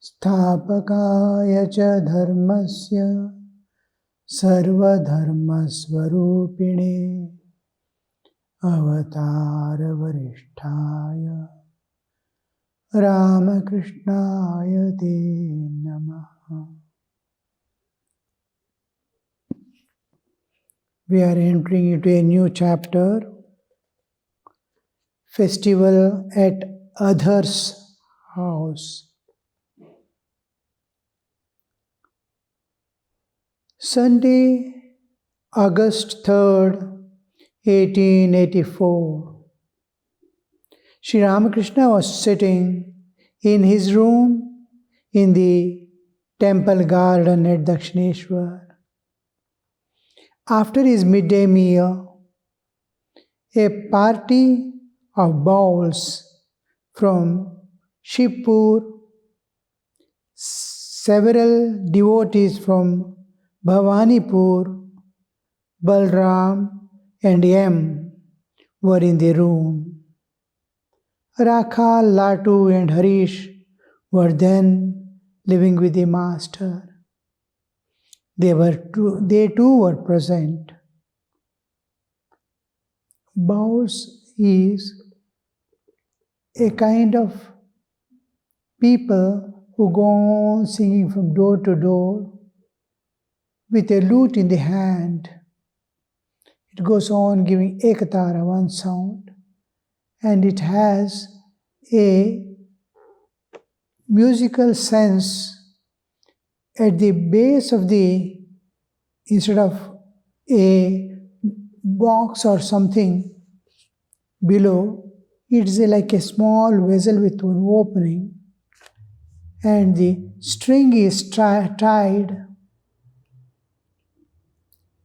Sthapakaya cha dharmasya sarvadharmasvarupine avatara varishtaya Ramakrishnaya te namaha. We are entering into a new chapter, Festival at Adhar's house. Sunday, August 3rd, 1884. Sri Ramakrishna was sitting in his room in the temple garden at Dakshineshwar. After his midday meal, a party of bowls from Shivpur, several devotees from Bhavanipur, Balram and M were in the room. Rakha, Latu and Harish were then living with the master. They too were present. Bowls is a kind of people who go on singing from door to door with a lute in the hand. It goes on giving ekatara, one sound, and it has a musical sense at the base of the, instead of a box or something below, it is like a small vessel with one opening, and the string is tied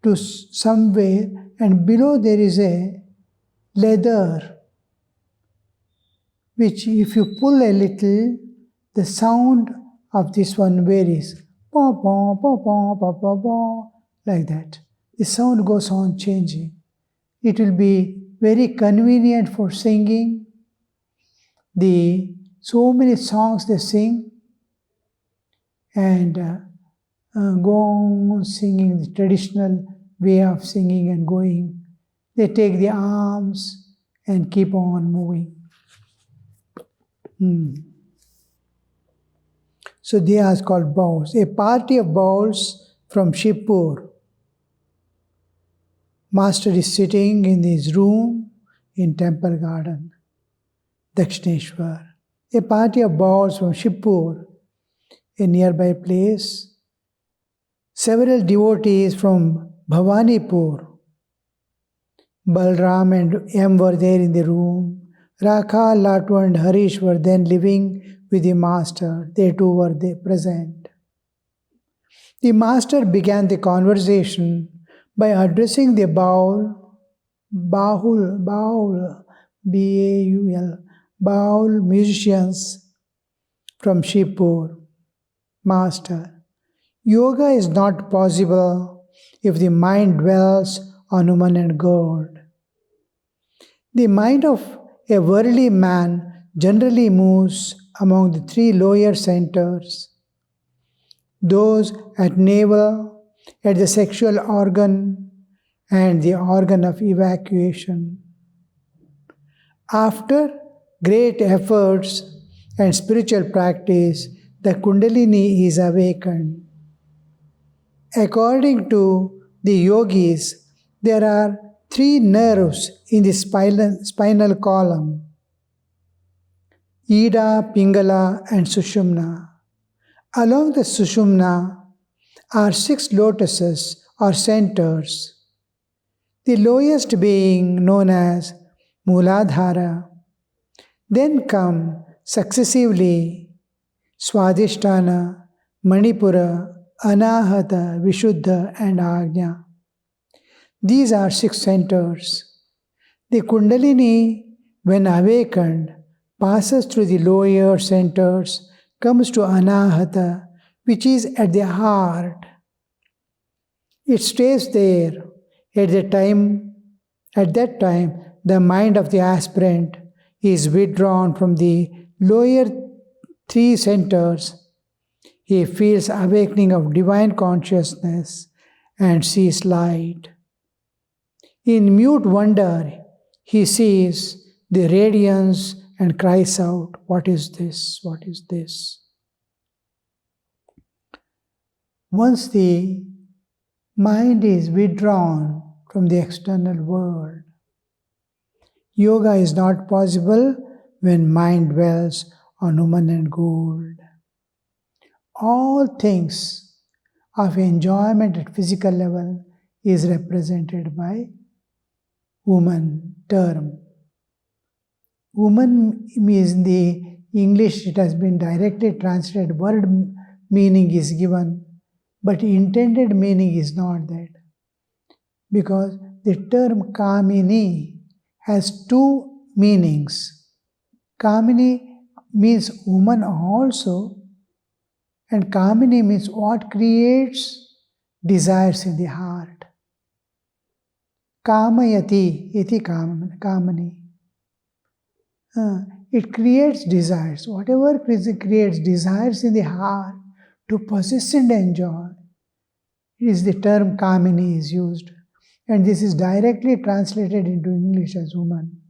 to somewhere, and below there is a leather, which if you pull a little, the sound of this one varies. Pa, pa, pa, pa, pa, pa, pa, like that. The sound goes on changing. It will be very convenient for singing. So many songs they sing, and go on singing the traditional way of singing and going. They take the arms and keep on moving. So they are called bowls. A party of bowls from Shivpur. Master is sitting in his room in temple garden, Dakshineshwar. A party of bowls from Shivpur, a nearby place. Several devotees from Bhavanipur, Balram and M were there in the room. Rakha, Latu and Harish were then living with the master. They too were there present. The master began the conversation by addressing the Baul, B-A-U-L, Baul musicians from Shivpur. Master, yoga is not possible if the mind dwells on woman and gold. The mind of a worldly man generally moves among the three lower centers, those at navel, at the sexual organ, and the organ of evacuation. After great efforts and spiritual practice, the Kundalini is awakened. According to the yogis, there are three nerves in the spinal column: Ida, Pingala, and Sushumna. Along the Sushumna are 6 lotuses or centers, the lowest being known as Mooladhara. Then come successively Swadhisthana, Manipura, Anahata, Vishuddha, and Ajna. These are 6 centers. The Kundalini, when awakened, passes through the lower centers, comes to Anahata, which is at the heart. It stays there. At that time, the mind of the aspirant He is withdrawn from the lower three centers. He feels awakening of divine consciousness and sees light. In mute wonder, he sees the radiance and cries out, "What is this? What is this?" Once the mind is withdrawn from the external world, yoga is not possible when mind dwells on woman and gold. All things of enjoyment at physical level is represented by woman term. Woman means in the English, it has been directly translated, word meaning is given, but intended meaning is not that. Because the term Kamini has two meanings. Kamini means woman also, and Kamini means what creates desires in the heart. Kamayati iti Kamani. It creates desires. Whatever creates desires in the heart to possess and enjoy, is the term Kamini is used. And this is directly translated into English as woman.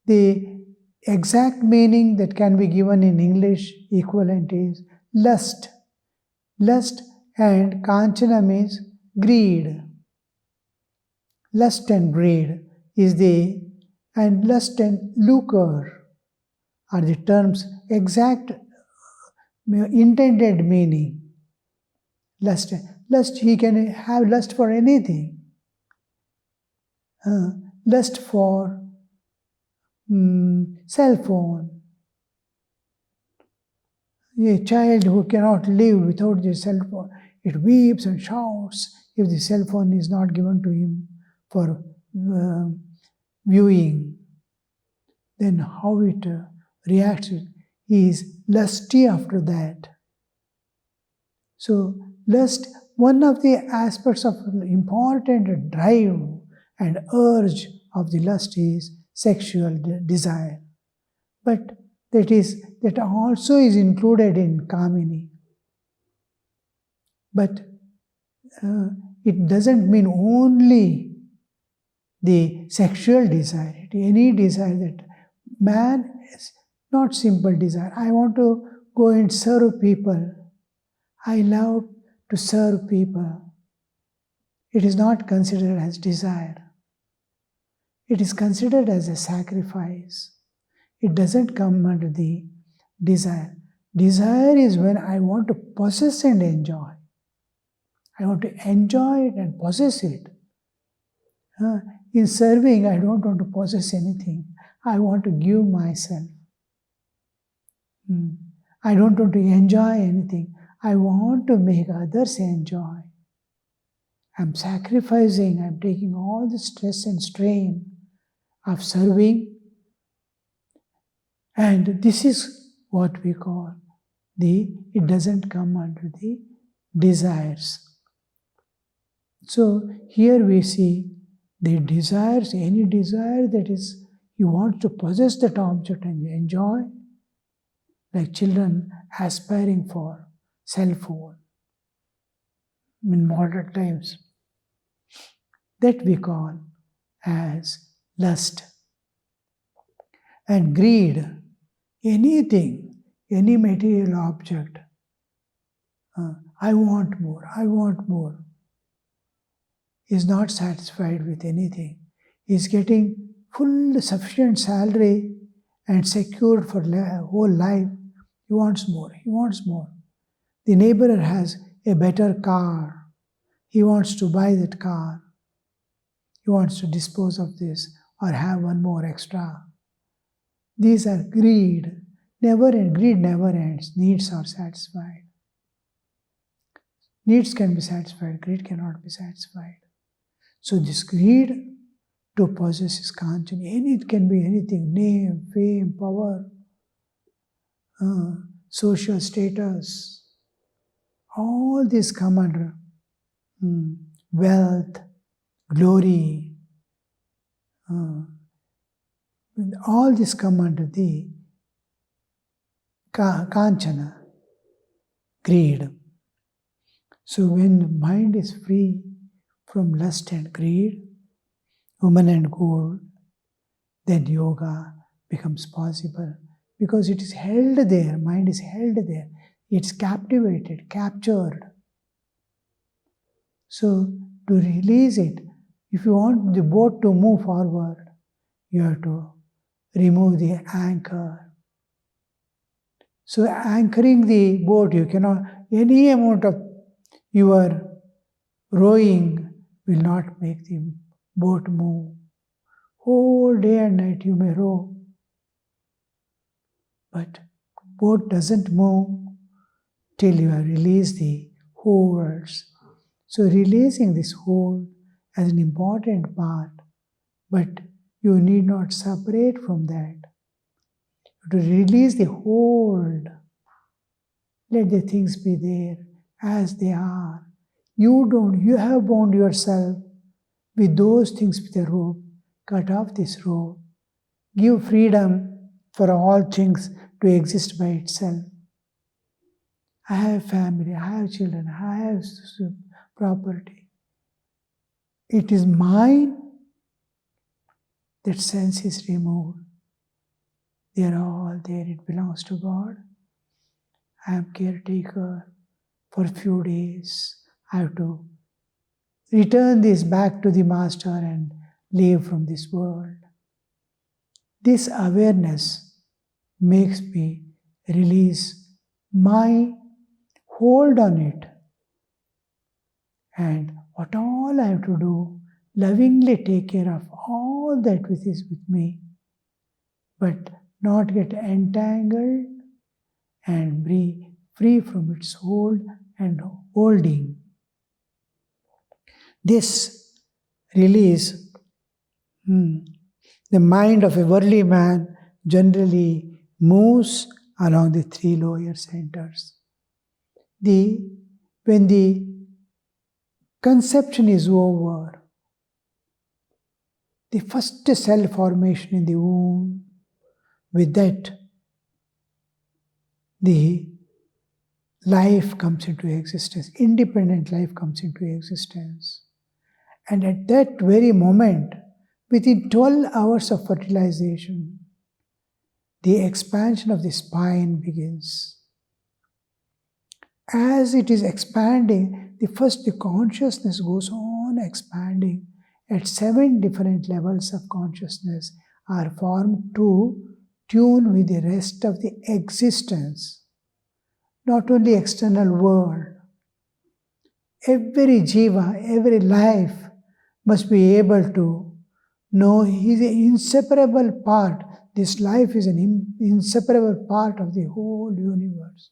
The exact meaning that can be given in English equivalent is lust. Lust and Kanchana means greed. Lust and greed and lust and lucre are the terms exact intended meaning. Lust, he can have lust for anything. Lust for cell phone. A child who cannot live without the cell phone, it weeps and shouts if the cell phone is not given to him for viewing. Then how it reacts, he is lusty after that. So lust, one of the aspects of important drive and urge of the lust is sexual desire. But that also is included in Kamini. But it doesn't mean only the sexual desire. Any desire that man is not simple desire. I want to go and serve people. I love to serve people. It is not considered as desire. It is considered as a sacrifice. It doesn't come under the desire. Desire is when I want to possess and enjoy. I want to enjoy it and possess it. In serving, I don't want to possess anything. I want to give myself. I don't want to enjoy anything. I want to make others enjoy. I'm sacrificing, I'm taking all the stress and strain of serving. And this is what we call it doesn't come under the desires. So here we see the desires, any desire that is, you want to possess that object and enjoy, like children aspiring for cell phone in modern times. That we call as lust. And greed, anything, any material object, I want more, is not satisfied with anything. Is getting full sufficient salary and secured for whole life. He wants more. The neighbor has a better car. He wants to buy that car. He wants to dispose of this or have one more extra. These are greed. Greed never ends. Needs are satisfied. Needs can be satisfied. Greed cannot be satisfied. So this greed to possess is kanchana. It can be anything: name, fame, power, social status. All these come under wealth, glory, All this come under the kanchana, greed. So when the mind is free from lust and greed, woman and gold, then yoga becomes possible because it is held there, mind is held there, it's captivated, captured. So to release it, if you want the boat to move forward, you have to remove the anchor. So anchoring the boat, you cannot, any amount of your rowing will not make the boat move. Whole day and night you may row, but boat doesn't move till you have released the holds. So releasing this hold as an important part, but you need not separate from that. To release the hold, let the things be there as they are. You have bound yourself with those things with a rope. Cut off this rope. Give freedom for all things to exist by itself. I have family, I have children, I have property. It is mine. That sense is removed. They are all there. It belongs to God. I am caretaker for a few days. I have to return this back to the Master and leave from this world. This awareness makes me release my hold on it. And what all I have to do, lovingly take care of all that which is with me, but not get entangled and be free from its hold and holding. This release, the mind of a worldly man generally moves along the three lower centers. When the conception is over, the first cell formation in the womb, with that, the life comes into existence, independent life comes into existence. And at that very moment, within 12 hours of fertilization, the expansion of the spine begins. As it is expanding, the consciousness goes on expanding. At 7 different levels of consciousness are formed to tune with the rest of the existence, not only external world. Every jiva, every life must be able to know he is an inseparable part. This life is an inseparable part of the whole universe.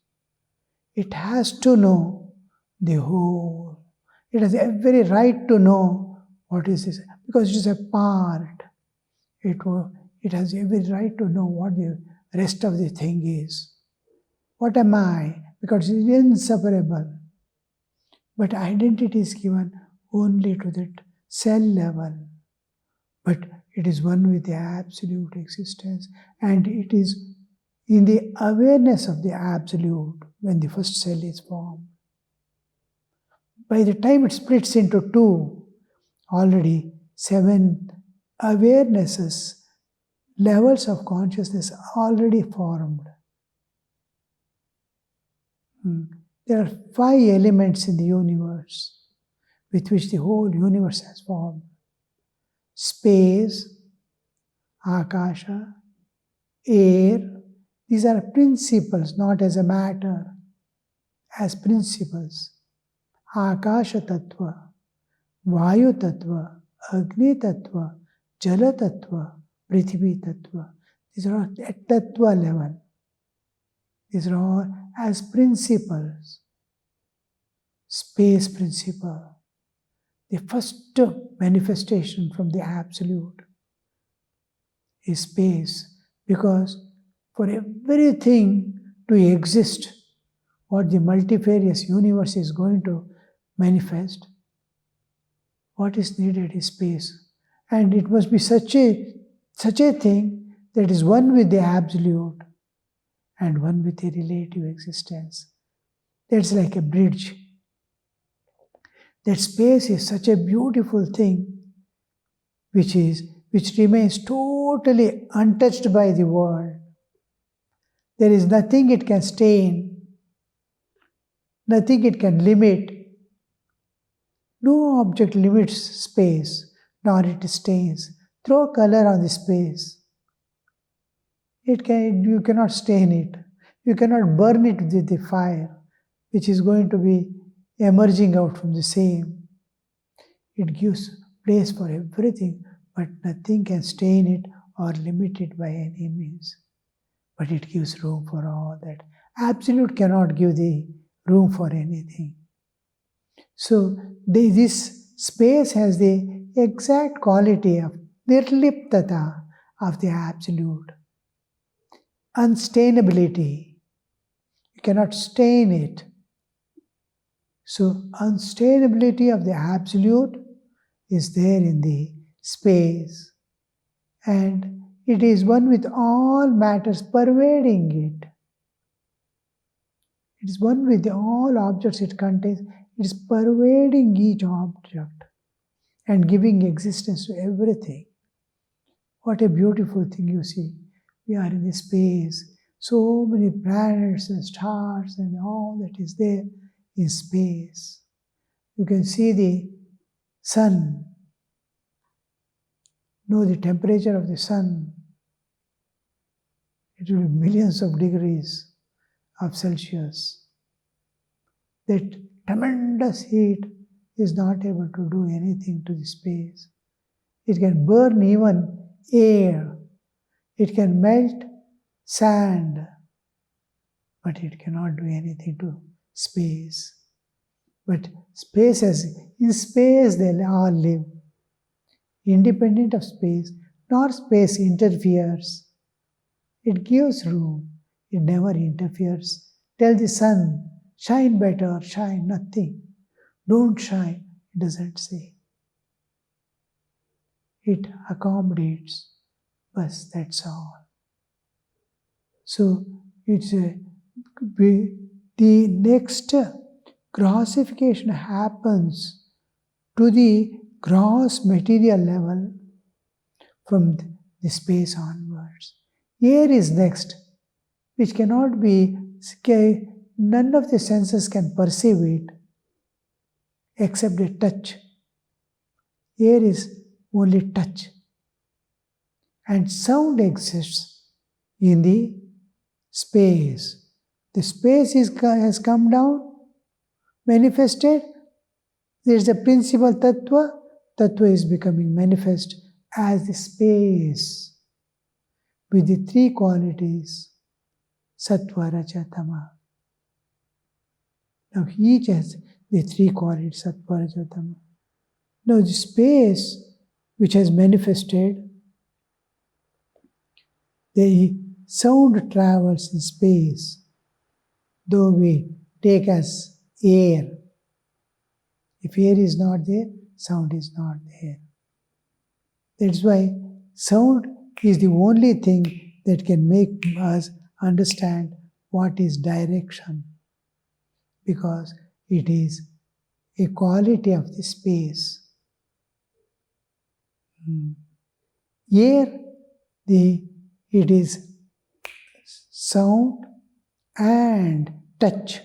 It has to know the whole. It has every right to know what is this, because it is a part. It has every right to know what the rest of the thing is. What am I? Because it is inseparable. But identity is given only to that cell level. But it is one with the absolute existence, and it is in the awareness of the absolute when the first cell is formed. By the time it splits into 2, already 7 awarenesses, levels of consciousness already formed. There are 5 elements in the universe with which the whole universe has formed. Space, akasha, air. These are principles, not as a matter, as principles. Akasha tattva, vayu tattva, agni tattva, jala tattva, prithvi tattva. These are all at tattva level. These are all as principles. Space principle, the first manifestation from the absolute is space, because for everything to exist, what the multifarious universe is going to manifest, what is needed is space. And it must be such a thing that is one with the Absolute and one with a relative existence. That's like a bridge. That space is such a beautiful thing which remains totally untouched by the world. There is nothing it can stain, nothing it can limit. No object limits space, nor it stains. Throw color on the space. You cannot stain it. You cannot burn it with the fire, which is going to be emerging out from the same. It gives place for everything, but nothing can stain it or limit it by any means. But it gives room for all that. Absolute cannot give the room for anything. So this space has the exact quality of nirliptata of the Absolute. Unstainability. You cannot stain it. So unstainability of the Absolute is there in the space, and it is one with all matters pervading it. It is one with all objects it contains. It is pervading each object and giving existence to everything. What a beautiful thing, you see. We are in the space. So many planets and stars and all that is there in space. You can see the sun. Know the temperature of the sun. It will be millions of degrees of Celsius. That tremendous heat is not able to do anything to the space. It can burn even air. It can melt sand, but it cannot do anything to space. But in space they all live, independent of space, nor space interferes. It gives room, it never interferes. Tell the sun, shine better, shine, nothing. Don't shine, it doesn't say. It accommodates, but that's all. So the next grossification happens to the gross material level from the space onwards. Air is next, which cannot be, none of the senses can perceive it except a touch. Air is only touch. And sound exists in the space. The space has come down, manifested. There is a principal tattva. Tattva is becoming manifest as the space with the three qualities, sattva, raja, tama. Now each has the three qualities, sattva, raja, tama. Now the space which has manifested, the sound travels in space, though we take as air. If air is not there, sound is not there. That's why sound is the only thing that can make us understand what is direction, because it is a quality of the space. Air, it is sound and touch.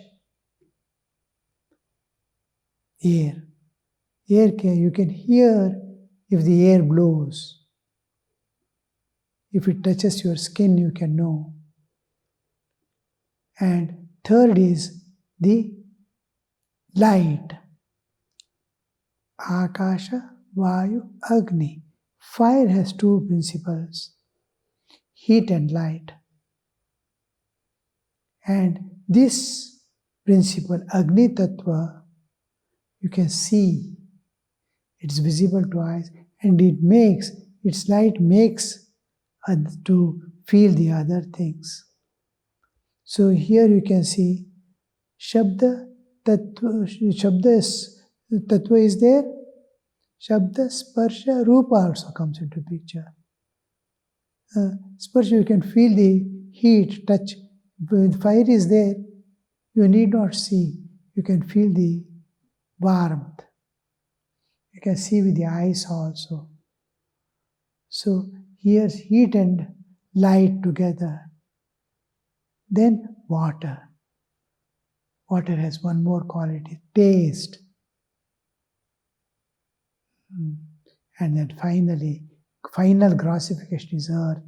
Air. You can hear if the air blows. If it touches your skin, you can know. And third is the light. Akasha, Vayu, Agni. Fire has two principles, heat and light. And this principle, Agni Tattva, you can see. It's visible to eyes, and its light makes to feel the other things. So here you can see Shabda Tattva is there. Shabda, Sparsha, Rupa also comes into picture. Sparsha, you can feel the heat, touch. When fire is there, you need not see. You can feel the warmth. You can see with the eyes also. So here's heat and light together. Then water. Water has one more quality, taste. And then finally, final grossification is earth,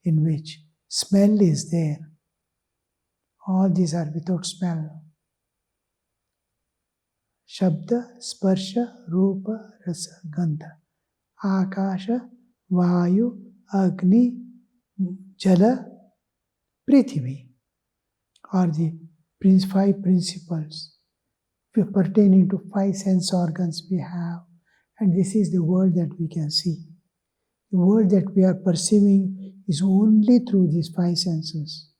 in which smell is there. All these are without smell. Shabda, Sparsha, Rupa, Rasa, Gandha. Akasha, Vayu, Agni, Jala, Prithvi are the five principles pertaining to five sense organs we have. And this is the world that we can see. The world that we are perceiving is only through these five senses.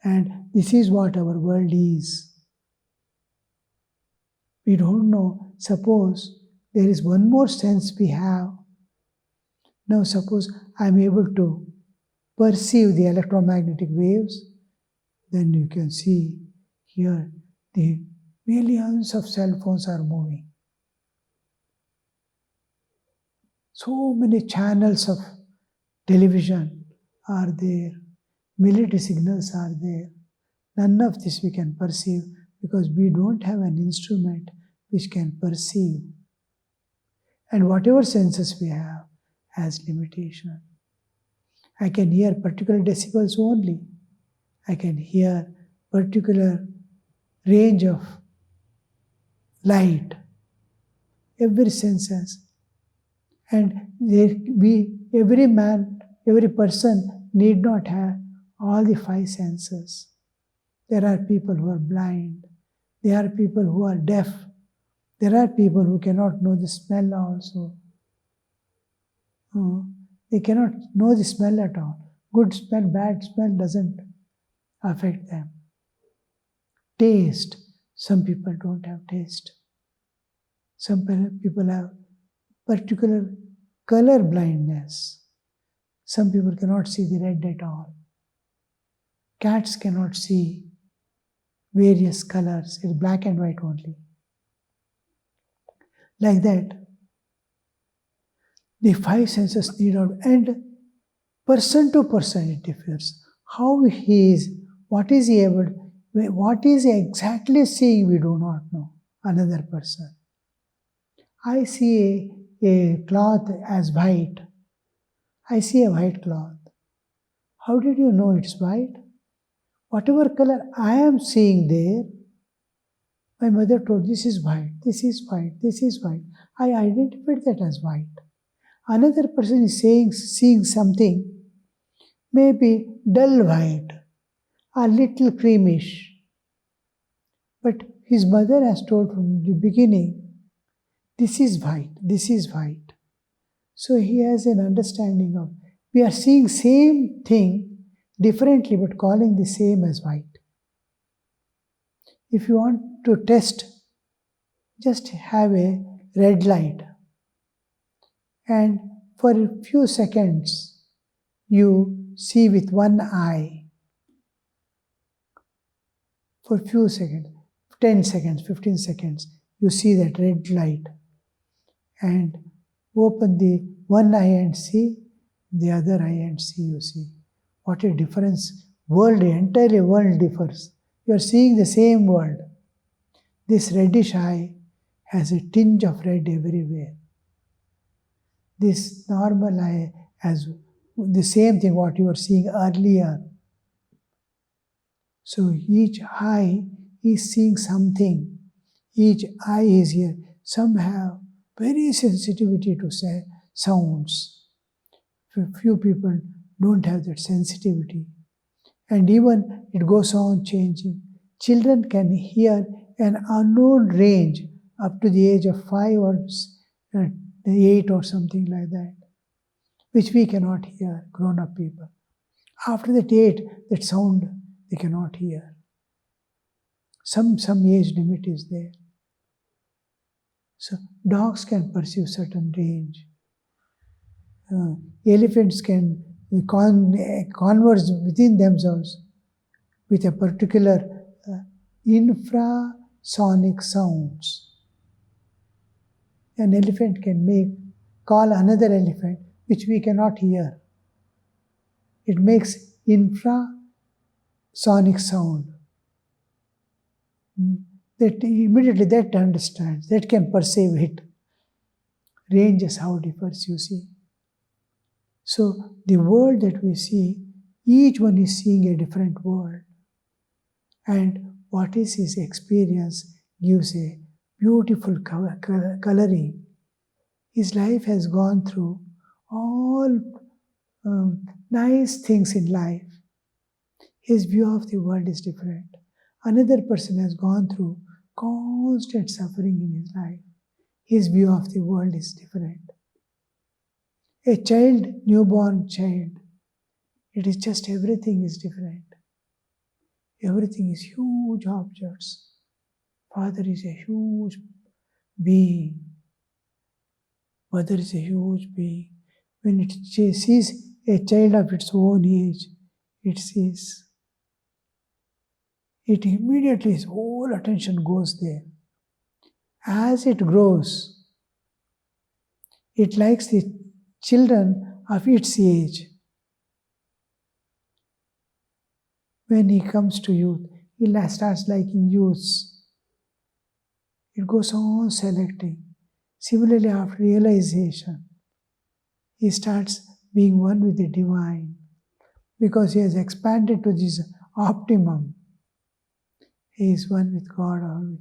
And this is what our world is. We don't know. Suppose there is one more sense we have. Now suppose I am able to perceive the electromagnetic waves, then you can see here the millions of cell phones are moving. So many channels of television are there, military signals are there. None of this we can perceive because we don't have an instrument which can perceive. And whatever senses we have has limitation. I can hear particular decibels only. I can hear particular range of light. Every sense has. And every man, every person need not have all the five senses. There are people who are blind. There are people who are deaf. There are people who cannot know the smell also. They cannot know the smell at all. Good smell, bad smell doesn't affect them. Taste. Some people don't have taste. Some people have particular color blindness. Some people cannot see the red at all. Cats cannot see various colors. It's black and white only. Like that, the five senses need out, and person to person it differs. How he is, what is he able, what is he exactly seeing, we do not know. Another person. I see a cloth as white. I see a white cloth. How did you know it's white? Whatever color I am seeing there, my mother told, this is white, this is white, this is white. I identified that as white. Another person is seeing something, maybe dull white, a little creamish. But his mother has told from the beginning, this is white, this is white. So he has an understanding of, we are seeing same thing differently but calling the same as white. If you want to test, just have a red light. And for a few seconds, you see with one eye. For a few seconds, 10 seconds, 15 seconds, you see that red light. And open the one eye and see, the other eye and see, you see. What a difference. Entirely world differs. You are seeing the same world. This reddish eye has a tinge of red everywhere. This normal eye has the same thing what you were seeing earlier. So each eye is seeing something. Each eye is here. Some have very sensitivity to sounds. Few people don't have that sensitivity. And even it goes on changing. Children can hear an unknown range up to the age of 5 or 8 or something like that, which we cannot hear, grown-up people. After that 8, that sound they cannot hear. Some age limit is there. So dogs can perceive certain range. Elephants can converse within themselves with a particular infrasonic sounds. An elephant can call another elephant which we cannot hear. It makes infrasonic sound that immediately that understands, that can perceive it. Ranges how differs, you see. So the world that we see, each one is seeing a different world. And what is his experience gives a beautiful coloring. His life has gone through all nice things in life. His view of the world is different. Another person has gone through constant suffering in his life. His view of the world is different. A child, newborn child, it is just everything is different. Everything is huge objects. Father is a huge being. Mother is a huge being. When it sees a child of its own age, it sees. It immediately, its whole attention goes there. As it grows, it likes the children of its age. When he comes to youth, he starts liking youths. It goes on selecting. Similarly, after realization, he starts being one with the divine because he has expanded to this optimum. He is one with God always.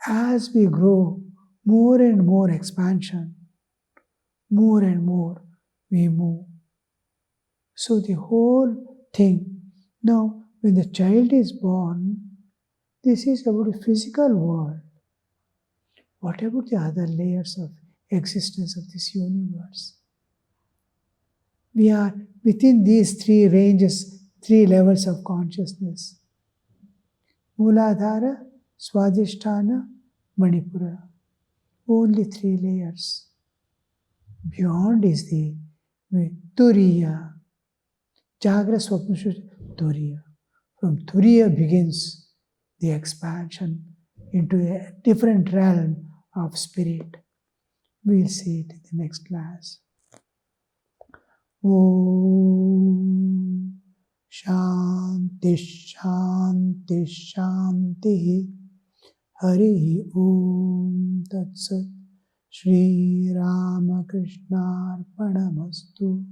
As we grow, more and more expansion, more and more we move. So the whole thing, now when the child is born, this is about the physical world. What about the other layers of existence of this universe? We are within these three ranges, three levels of consciousness. Mooladhara, Swadhisthana, Manipura. Only three layers. Beyond is the Turiya. Jagra Swapna Turiya. From Turiya begins the expansion into a different realm of spirit. We'll see it in the next class. Om Shanti Shanti Shanti Hari Om Tat Sat Shri Ramakrishna Arpanamastu.